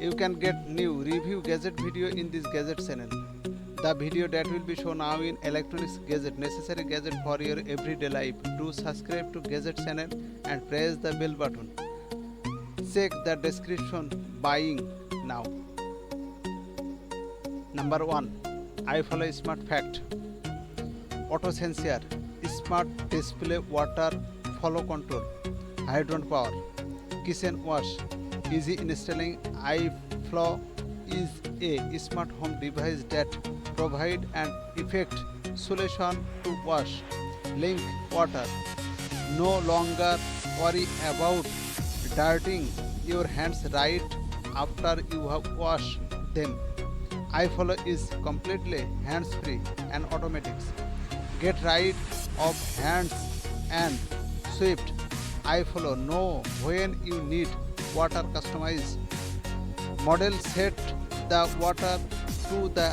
You can get new review gadget video in this gadget channel. The video that will be shown now in electronics gadget, necessary gadget for your everyday life. Do subscribe to gadget channel and press the bell button. Check the description. Buying now. Number 1. iFlow.Smart Fact. Auto sensor, smart display, water flow control, hydrant power, kitchen wash, easy installing. iFlow is a smart home device that provide an effective solution to wash, link water. No longer worry about dirtying your hands right after you have washed them. iFlow is completely hands-free and automatic. Get rid of hands and swift. iFlow know when you need water. Customized model set the water to the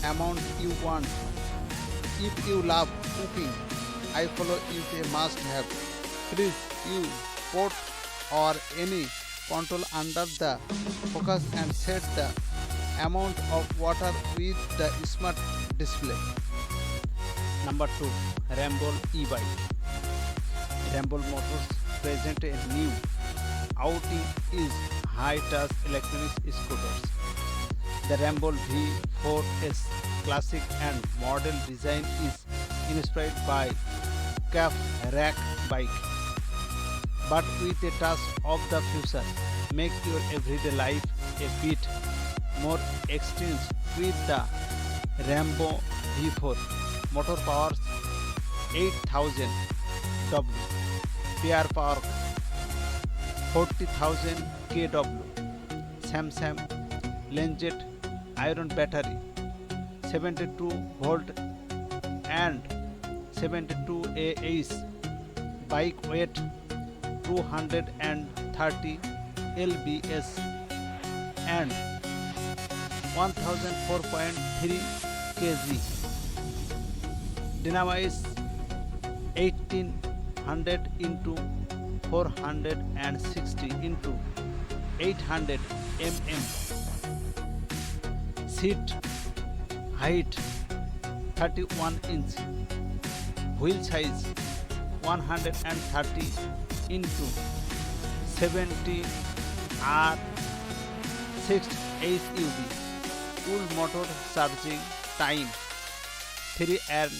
amount you want. If you love cooking, iFlow is a must-have. Please you put or any control under the focus and set the amount of water with the smart display. Number 2. Rumble e-bike. Rumble Motors present a new outing is high-touch electronic scooters. The Rumble V4S classic and model design is inspired by calf rack bike, but with a touch of the future. Make your everyday life a bit more extreme with the Rumble V4. Motor powers 8000 W, pear power 40,000 kW, Samsung Lenjet iron battery 72 volt and 72 Ah, bike weight 230 lbs and 1004.3 kg. Dynamics 1800 into 460 into 800 mm. Seat height 31 inch. Wheel size 130 into 70 R6 SUV. Full motor charging time 3 and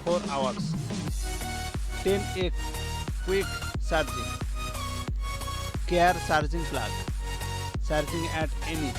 4 hours. 10x quick charging. Care charging plug. Charging at any